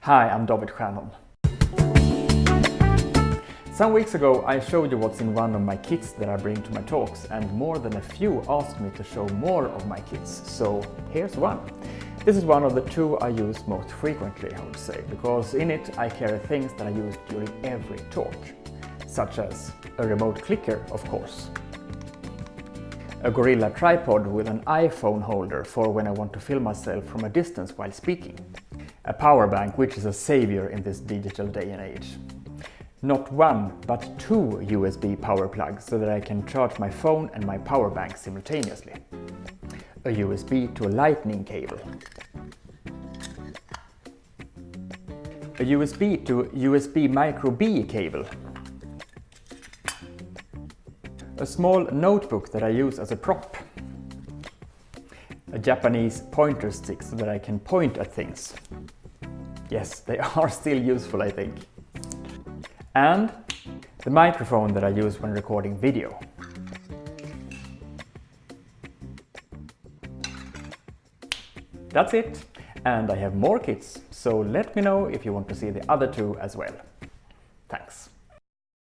Hi, I'm David Stjernholm. Some weeks ago I showed you what's in one of my kits that I bring to my talks, and more than a few asked me to show more of my kits, so here's one. This is one of the two I use most frequently, I would say, because in it I carry things that I use during every talk, such as a remote clicker, of course, a gorilla tripod with an iPhone holder for when I want to film myself from a distance while speaking, a power bank, which is a savior in this digital day and age. Not one, but two USB power plugs so that I can charge my phone and my power bank simultaneously. A USB to a lightning cable. A USB to USB micro B cable. A small notebook that I use as a prop. A Japanese pointer stick so that I can point at things. Yes, they are still useful, I think. And the microphone that I use when recording video. That's it, and I have more kits, so let me know if you want to see the other two as well. Thanks.